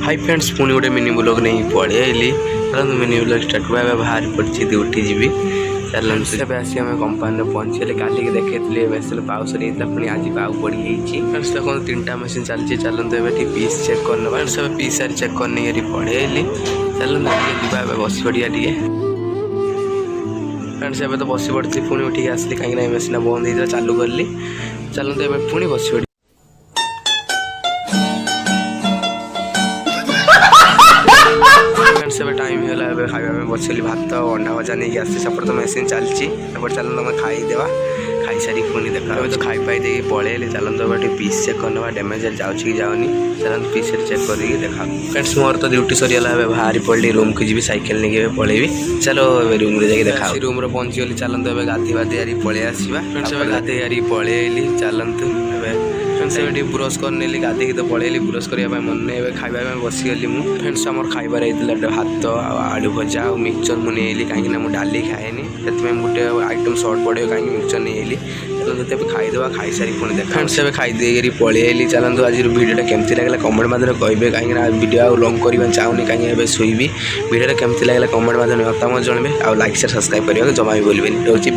Hi friends पुणी गोटे mini blog नहीं पड़े आइली चलते मिनी ब्लॉग स्टार्ट हुआ बाहर पड़ी ड्यूटी जी चलते आसी आम कंपानी पहुँचे काली देखी मेसिन पाउस पुणी आज पाउ पड़ी फ्रेंड्स देखो 3टा मेसीन चलती चलते पीस चेक करना सब पीस सारी चेक करने पड़े आइली चलते बस पड़िया टे फ्रेंड्स एवं तो बस पड़ी पुणी उठिक आसली कहीं मेसीन बंद होता चालू कली चलते पुणी बस पड़ी फ्रेंड्स टाइम है खावा बचली भात अंडा भजा नहीं आसी सेपटे तो मेसीन चलती चलो तुम खाईदेवा खाई सारी पुणी देखा तो खाई पाई दे पलैली चलते पीस चेक करना डैमेज जाऊँ कि जाऊनी चलते पीस चेक कर देखा फ्रेंड्स मोर तो ड्यूटी सरीगला बाहरी पड़ी रूम को जी साइकेल नहीं पलैबी चलो रूम रे देखा रूम पहुँची गली चलते गाधी बाधी पलि आसवा फ्रेंड्स गाधी पलैली चलतु फ्रेंड्स ब्रश करने गाधी तो पलैली ब्रश करने मन खावा बसीगली मुझे फ्रेंड्स आम खाइबार भात आलू भजा और मिक्सचर मुझे कहीं डाली खाएनी से गोटे आइटम सर्ट पड़े कहीं मिक्सचर नहीं चलते खाईदेवा खाई सारी पुणी देखा फ्रेंड्स एवं खाईदे पलैली चलते आज वीडियो केमती लगे कमेंट मध्य कहे कहीं वीडियो लंग करवा चाहूनी कहीं शोबी वीडियो केमती लगे कमेंट मध्य मतामत जनइबे और लाइक शेयर सब्सक्राइब करने जमा भी बोलबे रोची।